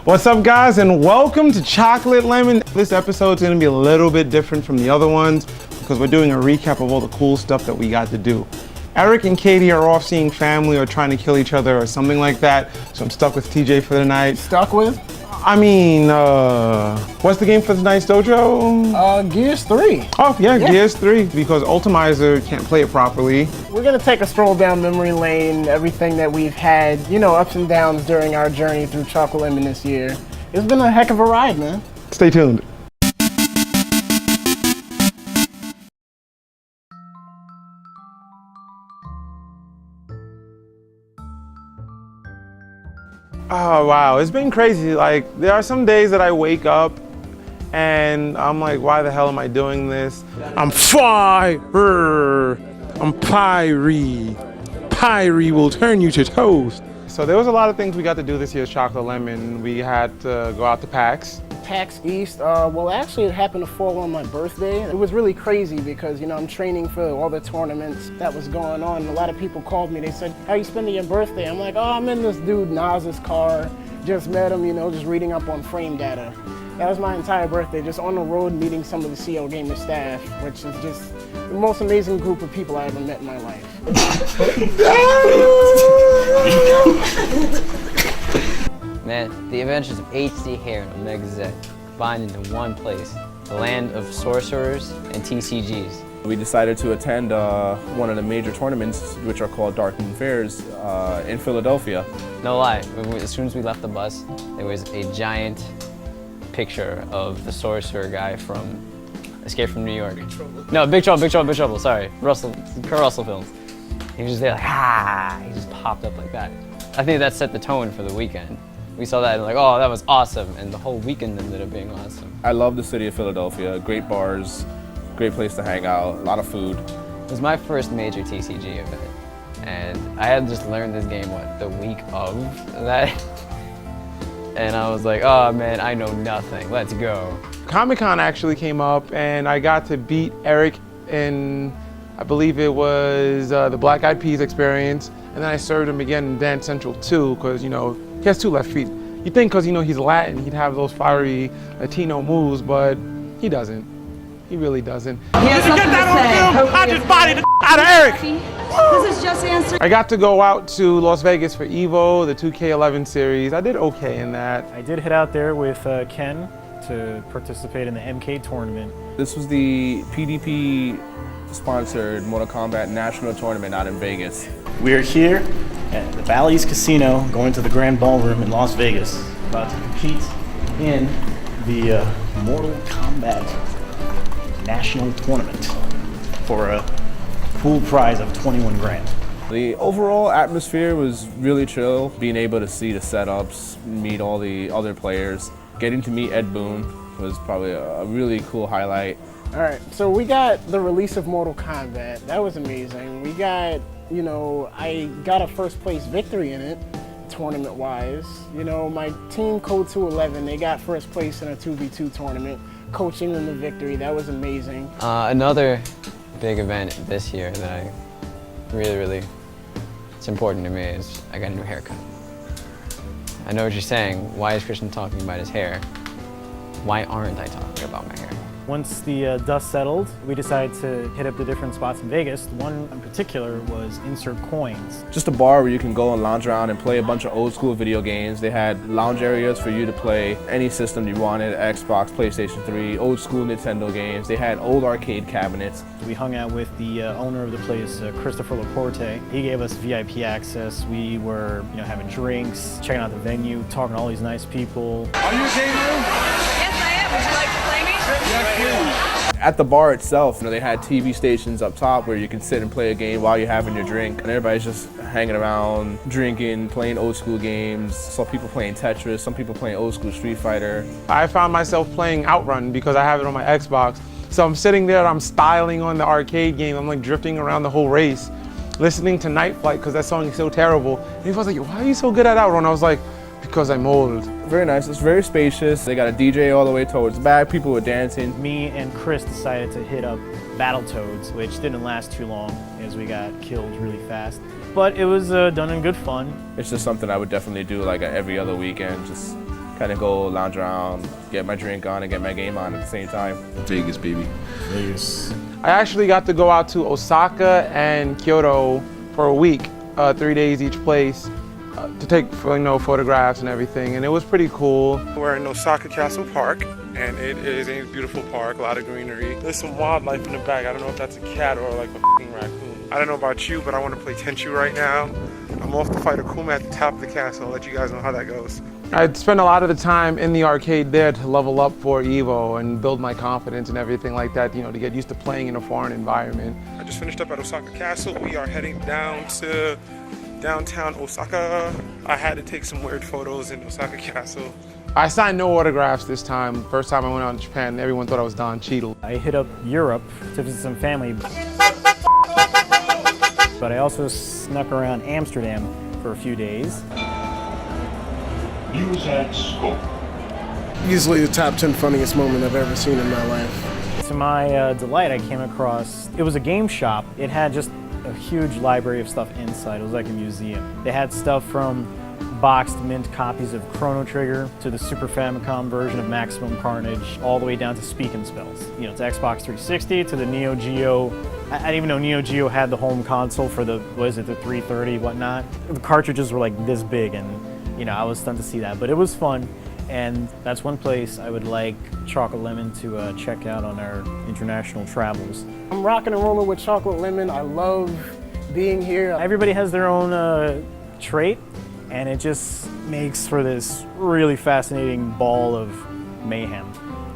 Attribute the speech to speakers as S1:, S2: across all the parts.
S1: What's up, guys, and welcome to Chocolate Lemon. This episode's gonna be a little bit different from the other ones because we're doing a recap of all the cool stuff that we got to do. Eric and Katie are off seeing family or trying to kill each other or something like that, so I'm stuck with TJ for the night.
S2: Stuck with?
S1: I mean, what's the game for tonight's dojo?
S2: Gears 3.
S1: Oh, yeah, Gears 3, because Ultimizer can't play it properly.
S2: We're gonna take a stroll down memory lane, everything that we've had, you know, ups and downs during our journey through Chocolate Lemon this year. It's been a heck of a ride, man.
S1: Stay tuned. Oh wow, it's been crazy. Like, there are some days that I wake up and I'm like, why the hell am I doing this? I'm fire. I'm pyre. Pyre will turn you to toast. So there was a lot of things we got to do this year's Chocolate Lemon. We had to go out to PAX.
S2: PAX East, well actually it happened to fall on my birthday. It was really crazy because, you know, I'm training for all the tournaments that was going on. And a lot of people called me, they said, how you spending your birthday? I'm like, oh, I'm in this dude Nas's car. Just met him, you know, just reading up on frame data. That was my entire birthday, just on the road meeting some of the CL Gamer staff, which is just the most amazing group of people I ever met in my life.
S3: Man, the adventures of HD Hair and Omega Z combined into one place, the land of sorcerers and TCGs.
S4: We decided to attend one of the major tournaments, which are called Dark Moon Fairs, in Philadelphia.
S3: No lie, as soon as we left the bus, there was a giant picture of the sorcerer guy from Escape from New York. No, Big Trouble, sorry. Kurt Russell films. He was just there like, ah, he just popped up like that. I think that set the tone for the weekend. We saw that and like, oh, that was awesome, and the whole weekend ended up being awesome.
S4: I love the city of Philadelphia, great bars, great place to hang out, a lot of food.
S3: It was my first major TCG event, and I had just learned this game, the week of that? And I was like, oh man, I know nothing, let's go.
S1: Comic-Con actually came up and I got to beat Eric in, I believe it was the Black Eyed Peas experience, and then I served him again in Dance Central 2, because, you know, he has two left feet. You think because, you know, he's Latin, he'd have those fiery Latino moves, but he doesn't. He really doesn't.
S5: He has something to say.
S1: I just bodied the out of Eric.
S5: This is just answer.
S1: I got to go out to Las Vegas for EVO, the 2K11 series. I did okay in that.
S6: I did head out there with Ken to participate in the MK tournament.
S4: This was the PDP-sponsored Mortal Kombat National Tournament out in Vegas.
S7: We're here at the Bally's Casino, going to the Grand Ballroom in Las Vegas, about to compete in the Mortal Kombat National Tournament for a pool prize of 21 grand.
S4: The overall atmosphere was really chill, being able to see the setups, meet all the other players. Getting to meet Ed Boon was probably a really cool highlight.
S2: All right, so we got the release of Mortal Kombat. That was amazing. We got, you know, I got a first place victory in it, tournament-wise. You know, my team Code 211, they got first place in a 2v2 tournament, coaching them the victory. That was amazing.
S3: Another big event this year that I really, it's important to me is I got a new haircut. I know what you're saying. Why is Christian talking about his hair? Why aren't I talking about my hair?
S6: Once the dust settled, we decided to hit up the different spots in Vegas. One in particular was Insert Coins.
S4: Just a bar where you can go and lounge around and play a bunch of old school video games. They had lounge areas for you to play any system you wanted, Xbox, PlayStation 3, old school Nintendo games. They had old arcade cabinets.
S6: We hung out with the owner of the place, Christopher Laporte. He gave us VIP access. We were, you know, having drinks, checking out the venue, talking to all these nice people.
S5: Are you a gamer? Yes, I am. Would you like to play me?
S4: At the bar itself, you know, they had TV stations up top where you can sit and play a game while you're having your drink, and everybody's just hanging around, drinking, playing old school games. Saw people playing Tetris, some people playing old school Street Fighter.
S1: I found myself playing Outrun because I have it on my Xbox. So I'm sitting there, I'm styling on the arcade game, I'm like drifting around the whole race, listening to Night Flight because that song is so terrible. And he was like, why are you so good at Outrun? I was like, because I'm old.
S4: Very nice, it's very spacious. They got a DJ all the way towards the back, people were dancing.
S6: Me and Chris decided to hit up Battletoads, which didn't last too long as we got killed really fast. But it was done in good fun.
S4: It's just something I would definitely do like every other weekend, just kind of go lounge around, get my drink on, and get my game on at the same time.
S8: Vegas, baby.
S6: Vegas.
S1: I actually got to go out to Osaka and Kyoto for a week, 3 days each place, to take photographs and everything, and it was pretty cool. We're in Osaka Castle Park, and it is a beautiful park, a lot of greenery. There's some wildlife in the back. I don't know if that's a cat or like a f***ing raccoon. I don't know about you, but I want to play Tenchu right now. I'm off to fight Akuma at the top of the castle. I'll let you guys know how that goes. I'd spend a lot of the time in the arcade there to level up for Evo and build my confidence and everything like that, to get used to playing in a foreign environment. I just finished up at Osaka Castle. We are heading down to downtown Osaka. I had to take some weird photos in Osaka Castle. I signed no autographs this time. First time I went out to Japan, everyone thought I was Don Cheadle.
S6: I hit up Europe to visit some family, but I also snuck around Amsterdam for a few days.
S9: News at Scope.
S2: Easily the top 10 funniest moment I've ever seen in my life.
S6: To my delight, I came across, it was a game shop. It had just a huge library of stuff inside. It was like a museum. They had stuff from boxed mint copies of Chrono Trigger to the Super Famicom version of Maximum Carnage, all the way down to Speak and Spells. To Xbox 360, to the Neo Geo. I didn't even know Neo Geo had the home console for the 330, whatnot. The cartridges were like this big, and I was stunned to see that, but it was fun. And that's one place I would like Chocolate Lemon to check out on our international travels.
S2: I'm rocking and rolling with Chocolate Lemon. I love being here.
S6: Everybody has their own trait, and it just makes for this really fascinating ball of mayhem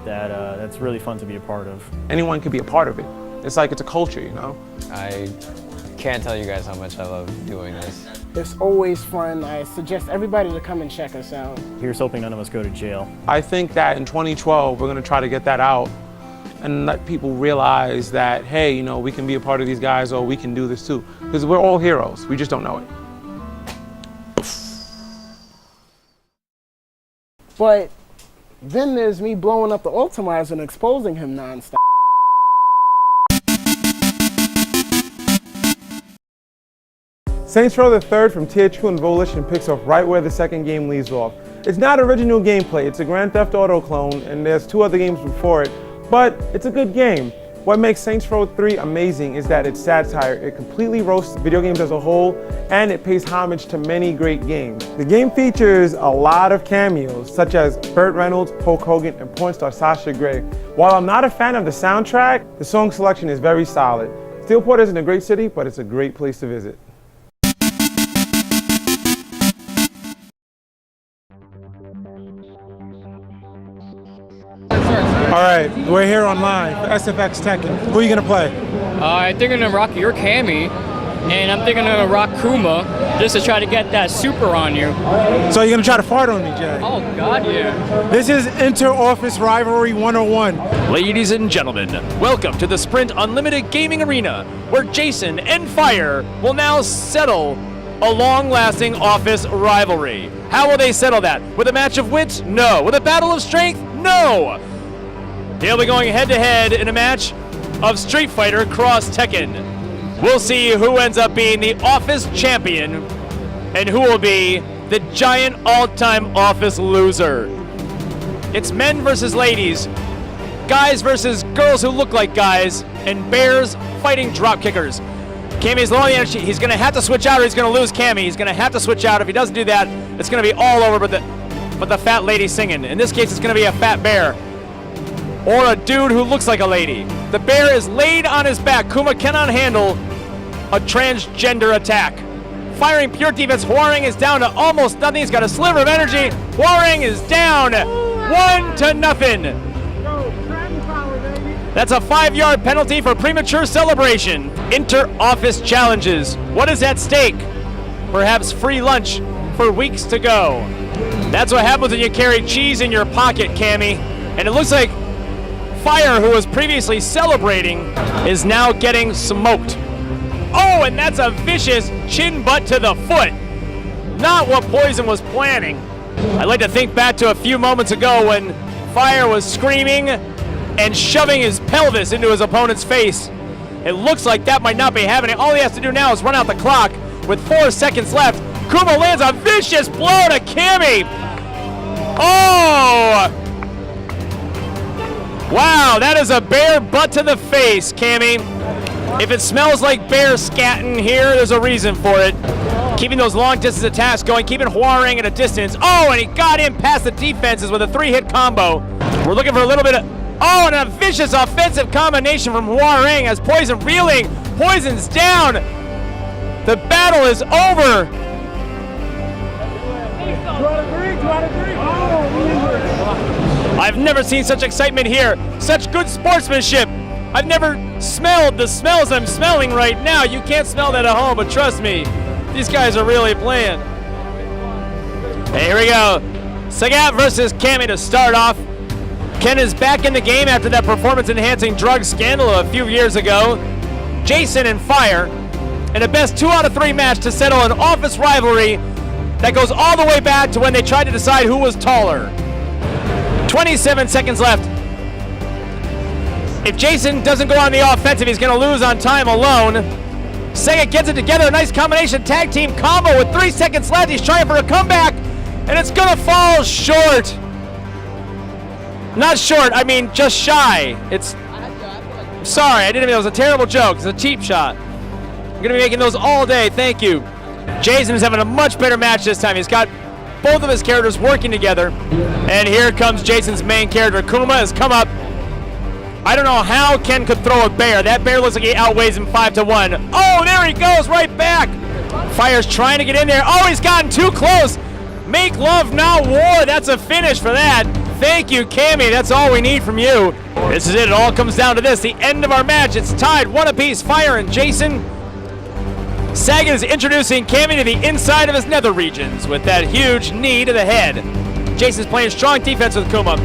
S6: that's really fun to be a part of.
S1: Anyone could be a part of it. It's like it's a culture,
S3: I can't tell you guys how much I love doing this.
S2: It's always fun. I suggest everybody to come and check us out.
S6: Here's hoping none of us go to jail.
S1: I think that in 2012, we're gonna try to get that out and let people realize that, hey, we can be a part of these guys, or we can do this too. Because we're all heroes, we just don't know it.
S2: But then there's me blowing up the Ultimars and exposing him nonstop.
S1: Saints Row the Third from THQ and Volition picks up right where the second game leaves off. It's not original gameplay, it's a Grand Theft Auto clone, and there's 2 other games before it, but it's a good game. What makes Saints Row 3 amazing is that it's satire. It completely roasts video games as a whole, and it pays homage to many great games. The game features a lot of cameos, such as Burt Reynolds, Hulk Hogan, and porn star Sasha Grey. While I'm not a fan of the soundtrack, the song selection is very solid. Steelport isn't a great city, but it's a great place to visit. All right, we're here on live for SFX Tekken. Who are you gonna play?
S10: I think I'm gonna rock your Cammy, and I'm thinking I'm gonna rock Kuma just to try to get that super on you.
S1: So you're gonna try to fart on me, Jay?
S10: Oh God, yeah.
S1: This is Inter-Office Rivalry 101.
S11: Ladies and gentlemen, welcome to the Sprint Unlimited Gaming Arena, where Jason and Phire will now settle a long-lasting office rivalry. How will they settle that? With a match of wits? No. With a battle of strength? No. They'll be going head-to-head in a match of Street Fighter X Tekken. We'll see who ends up being the office champion and who will be the giant all-time office loser. It's men versus ladies, guys versus girls who look like guys, and bears fighting drop kickers. Cammy's low on the energy. He's going to have to switch out or he's going to lose Cammy. He's going to have to switch out. If he doesn't do that, it's going to be all over but the fat lady singing. In this case, it's going to be a fat bear or a dude who looks like a lady. The bear is laid on his back. Kuma cannot handle a transgender attack. Firing pure defense. Huarang is down to almost nothing. He's got a sliver of energy. Huarang is down 1-0. That's a 5-yard penalty for premature celebration. Inter-office challenges. What is at stake? Perhaps free lunch for weeks to go. That's what happens when you carry cheese in your pocket, Cammy. And it looks like Phire, who was previously celebrating, is now getting smoked. Oh, and that's a vicious chin butt to the foot. Not what Poison was planning. I'd like to think back to a few moments ago when Phire was screaming and shoving his pelvis into his opponent's face. It looks like that might not be happening. All he has to do now is run out the clock with 4 seconds left. Kuma lands a vicious blow to Cammy. Oh! Wow, that is a bear butt to the face, Cammy. If it smells like bear scatting here, there's a reason for it. Keeping those long distance attacks going, keeping Huarang at a distance. Oh, and he got in past the defenses with a 3-hit combo. We're looking for a little bit of, oh, and a vicious offensive combination from Huarang as Poison reeling. Poison's down. The battle is over. I've never seen such excitement here. Such good sportsmanship. I've never smelled the smells I'm smelling right now. You can't smell that at home, but trust me, these guys are really playing. Hey, here we go. Sagat versus Cammy to start off. Ken is back in the game after that performance-enhancing drug scandal a few years ago. Jason and Phire in a best 2 out of 3 match to settle an office rivalry that goes all the way back to when they tried to decide who was taller. 27 seconds left. If Jason doesn't go on the offensive, he's going to lose on time alone. Sega gets it together. A nice combination tag team combo with 3 seconds left. He's trying for a comeback, and it's going to fall short. Not short, I mean just shy. It's. Sorry, I didn't mean it was a terrible joke. It's a cheap shot. I'm going to be making those all day. Thank you. Jason is having a much better match this time. He's got both of his characters working together. And here comes Jason's main character. Kuma has come up. I don't know how Ken could throw a bear. That bear looks like he outweighs him 5-1. Oh, there he goes, right back. Phire's trying to get in there. Oh, he's gotten too close. Make love, not war. That's a finish for that. Thank you, Cammy. That's all we need from you. This is it. It all comes down to this. The end of our match. It's tied 1 apiece. Phire and Jason. Sagat is introducing Cammy to the inside of his nether regions with that huge knee to the head. Jason's playing strong defense with Kuma.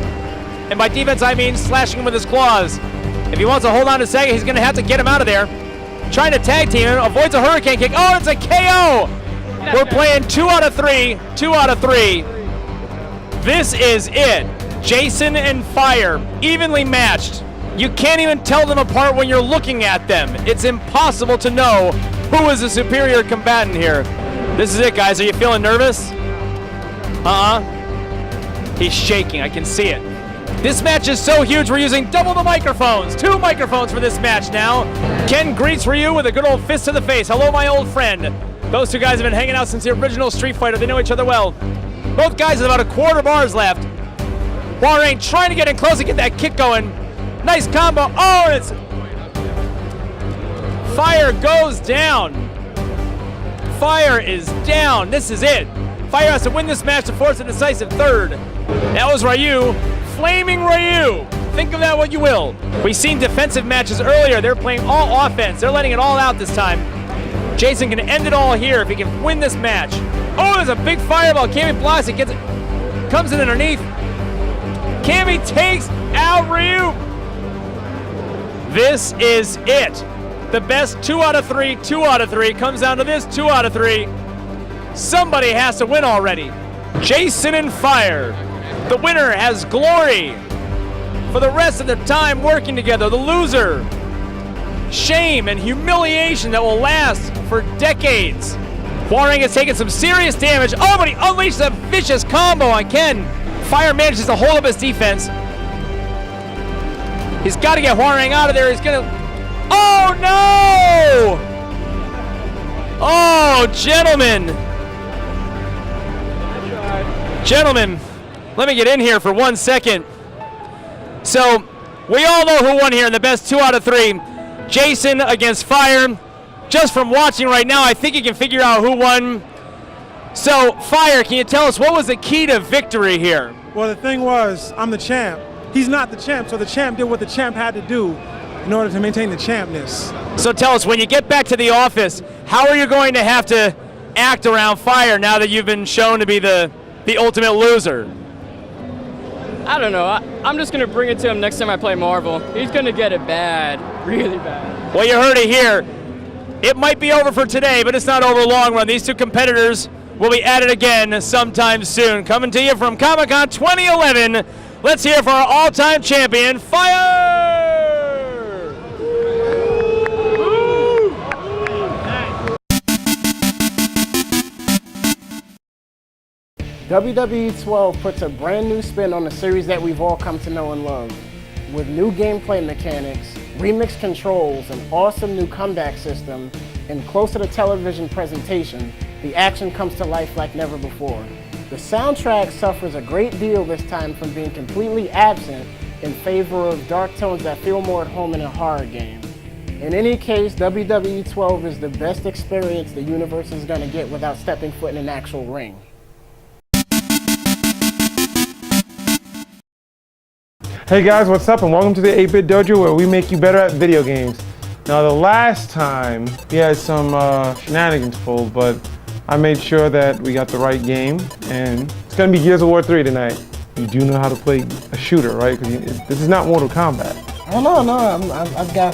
S11: And by defense, I mean slashing him with his claws. If he wants to hold on to Sagat, he's going to have to get him out of there. Trying to tag team him, avoids a hurricane kick. Oh, it's a KO! We're playing 2 out of 3. 2 out of 3. This is it. Jason and Phire, evenly matched. You can't even tell them apart when you're looking at them. It's impossible to know who is the superior combatant here. This is it, guys. Are you feeling nervous? He's shaking. I can see it. This match is so huge, we're using double the microphones. 2 microphones for this match now. Ken greets Ryu with a good old fist to the face. Hello, my old friend. Those 2 guys have been hanging out since the original Street Fighter. They know each other well. Both guys have about a quarter bars left. Huarang trying to get in close and get that kick going. Nice combo. Oh, and it's... Phire goes down. Phire is down. This is it. Phire has to win this match to force a decisive third. That was Ryu. Flaming Ryu. Think of that what you will. We've seen defensive matches earlier. They're playing all offense. They're letting it all out this time. Jason can end it all here if he can win this match. Oh, there's a big fireball. Cammy blocks it, gets it, comes in underneath. Cammy takes out Ryu. This is it. The best 2 out of 3, 2 out of 3. Comes down to this, 2 out of 3. Somebody has to win already. Jason and Phire. The winner has glory for the rest of the time working together. The loser, shame and humiliation that will last for decades. Huarang has taken some serious damage. Oh, but he unleashes a vicious combo on Ken. Phire manages to hold up his defense. He's got to get Huarang out of there. He's going to... Oh, no! Oh, gentlemen. Gentlemen, let me get in here for 1 second. So, we all know who won here in the best 2 out of 3. Jason against Phire. Just from watching right now, I think you can figure out who won. So, Phire, can you tell us what was the key to victory here?
S1: Well, the thing was, I'm the champ. He's not the champ, so the champ did what the champ had to do in order to maintain the champness.
S11: So tell us, when you get back to the office, how are you going to have to act around Phire now that you've been shown to be the ultimate loser?
S10: I don't know. I'm just going to bring it to him next time I play Marvel. He's going to get it bad. Really bad.
S11: Well, you heard it here. It might be over for today, but it's not over long run. These 2 competitors will be at it again sometime soon. Coming to you from Comic-Con 2011, let's hear for our all-time champion, Phire!
S2: WWE 12 puts a brand new spin on the series that we've all come to know and love. With new gameplay mechanics, remixed controls, an awesome new comeback system, and close-to-the-television presentation, the action comes to life like never before. The soundtrack suffers a great deal this time from being completely absent in favor of dark tones that feel more at home in a horror game. In any case, WWE 12 is the best experience the universe is going to get without stepping foot in an actual ring.
S1: Hey guys, what's up, and welcome to the 8-Bit Dojo, where we make you better at video games. Now, the last time we had some shenanigans pulled, but I made sure that we got the right game, and it's gonna be Gears of War 3 tonight. You do know how to play a shooter, right? Because this is not Mortal Kombat.
S2: Oh no, I've got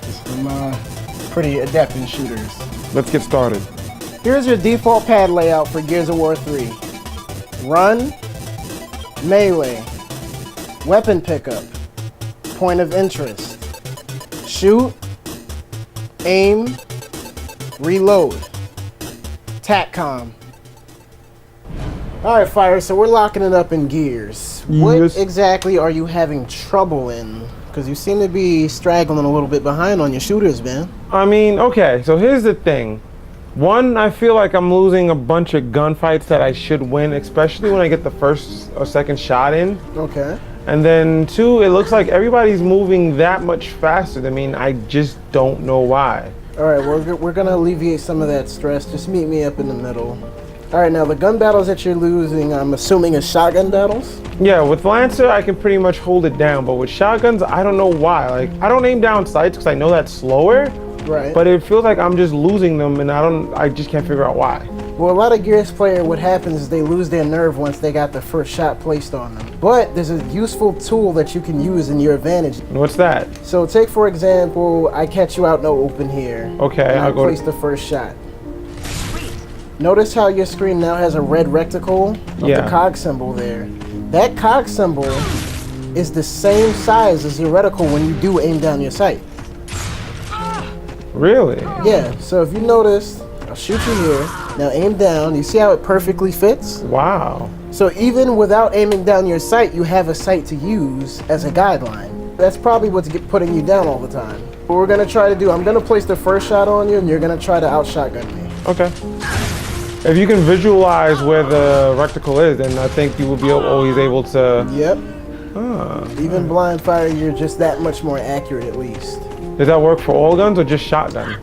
S2: this. I'm pretty adept in shooters.
S1: Let's get started.
S2: Here's your default pad layout for Gears of War 3. Run, melee, weapon pickup, point of interest, shoot, aim, reload, TACCOM. All right, Phire, so we're locking it up in Gears. What exactly are you having trouble in? Because you seem to be straggling a little bit behind on your shooters, man.
S1: I mean, okay, so here's the thing. One, I feel like I'm losing a bunch of gunfights that I should win, especially when I get the first or second shot in.
S2: Okay.
S1: And then two, it looks like everybody's moving that much faster than me, and I just don't know why.
S2: All right, we're gonna alleviate some of that stress. Just meet me up in the middle. All right, now the gun battles that you're losing, I'm assuming is shotgun battles?
S1: Yeah, with Lancer, I can pretty much hold it down, but with shotguns, I don't know why. Like, I don't aim down sights because I know that's slower,
S2: right?
S1: But it feels like I'm just losing them, and I just can't figure out why.
S2: Well, a lot of Gears players, what happens is they lose their nerve once they got the first shot placed on them. But there's a useful tool that you can use in your advantage.
S1: What's that?
S2: So take, for example, I catch you out in the open here.
S1: Okay,
S2: and I place the first shot. Notice how your screen now has a red rectangle of the cog symbol there. That cog symbol is the same size as your reticle when you do aim down your sight.
S1: Really?
S2: Yeah, so if you notice, I'll shoot you here. Now aim down. You see how it perfectly fits?
S1: Wow.
S2: So even without aiming down your sight, you have a sight to use as a guideline. That's probably what's putting you down all the time. What we're gonna try to do, I'm gonna place the first shot on you, and you're gonna try to out-shotgun me.
S1: Okay. If you can visualize where the reticle is, then I think you will be always able to...
S2: Yep. Even blind fire, you're just that much more accurate at least.
S1: Does that work for all guns or just shotgun?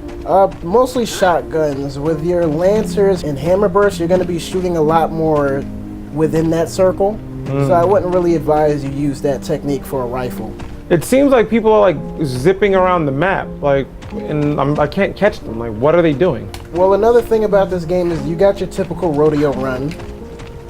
S2: Mostly shotguns. With your Lancers and Hammer Burst, you're going to be shooting a lot more within that circle. So I wouldn't really advise you use that technique for a rifle.
S1: It seems like people are like zipping around the map, like, and I can't catch them. Like, what are they doing?
S2: Well, another thing about this game is you got your typical rodeo run,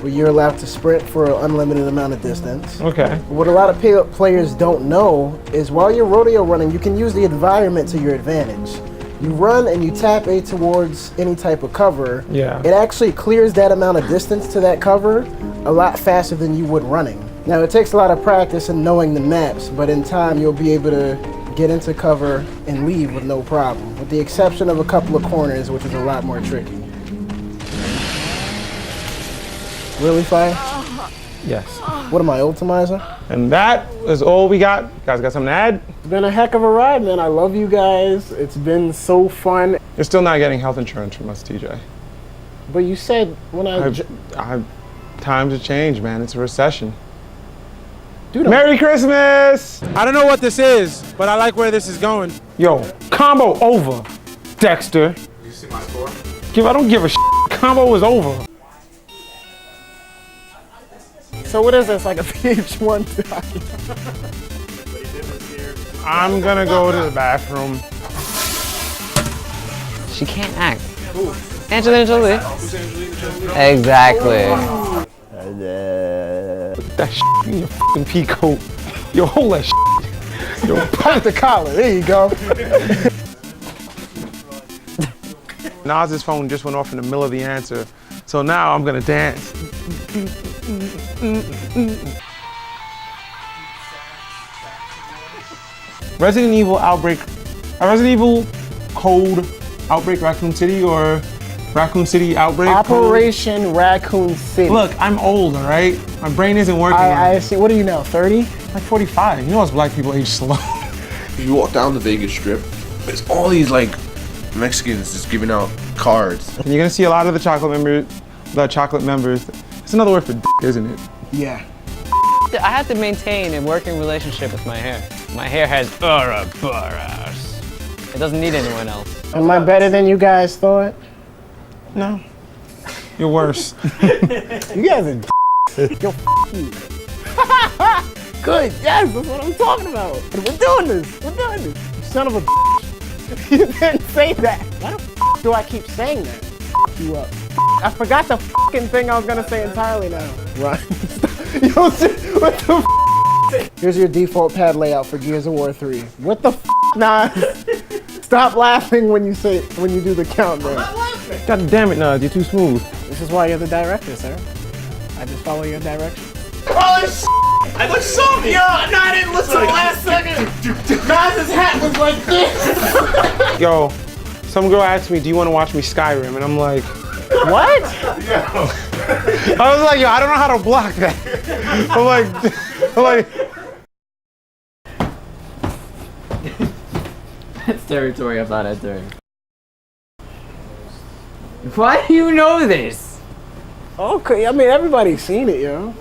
S2: where you're allowed to sprint for an unlimited amount of distance.
S1: Okay.
S2: What a lot of players don't know is while you're rodeo running, you can use the environment to your advantage. You run and you tap A towards any type of cover.
S1: Yeah.
S2: It actually clears that amount of distance to that cover a lot faster than you would running. Now, it takes a lot of practice and knowing the maps, but in time you'll be able to get into cover and leave with no problem, with the exception of a couple of corners, which is a lot more tricky. Really, Fire?
S1: Yes.
S2: What am I, Ultimizer?
S1: And that is all we got. You guys got something to add?
S2: It's been a heck of a ride, man. I love you guys. It's been so fun.
S1: You're still not getting health insurance from us, TJ.
S2: But you said when
S1: times have changed, man. It's a recession.
S2: Dude,
S1: Merry Christmas!
S8: I don't know what this is, but I like where this is going.
S1: Yo, combo over, Dexter.
S8: You see my score?
S1: I don't give a shit. Combo is over.
S2: So what is this, like a VH1?
S1: I'm gonna go to the bathroom.
S3: She can't act. Angelina Jolie. Exactly.
S1: Put that shit in your fucking pea coat. Yo, hold that shit. Yo,
S2: Pop the collar. There you go.
S1: Nas's phone just went off in the middle of the answer, so now I'm gonna dance. Resident Evil Outbreak, Resident Evil Code Outbreak Raccoon City, or Raccoon City outbreak.
S2: Operation Raccoon City.
S1: Look, I'm old, all right? My brain isn't working.
S2: I see. What are you now, 30?
S1: Like 45. You know us black people age slow.
S4: You walk down the Vegas Strip, there's all these like Mexicans just giving out cards.
S1: And you're gonna see a lot of the chocolate members. It's another word for isn't it?
S2: Yeah.
S3: I have to maintain a working relationship with my hair. My hair has Ouroboros. It doesn't need anyone else.
S2: Am I better than you guys thought?
S1: No. You're worse.
S2: You guys are Yo, you. Good, yes, that's what I'm talking about. We're doing this. You son of a You didn't say that. Why the do I keep saying that? You up. I forgot the fucking thing I was gonna say entirely now. Right. Yo, what the Here's your default pad layout for Gears of War 3. What the Nah. Stop laughing when you do the countdown.
S1: God damn it, Nas, you're too smooth.
S2: This is why you're the director, sir. I just follow your direction.
S7: Oh, I just saw me.
S2: Yo, no, I didn't listen the last second. Nas's hat was like this.
S1: Yo, some girl asked me, do you want to watch me Skyrim? And I'm like,
S2: what?
S1: I was like, yo, I don't know how to block that. I'm like.
S3: That's territory I'm not entering. Why do you know this?
S2: Okay, I mean, everybody's seen it, yo.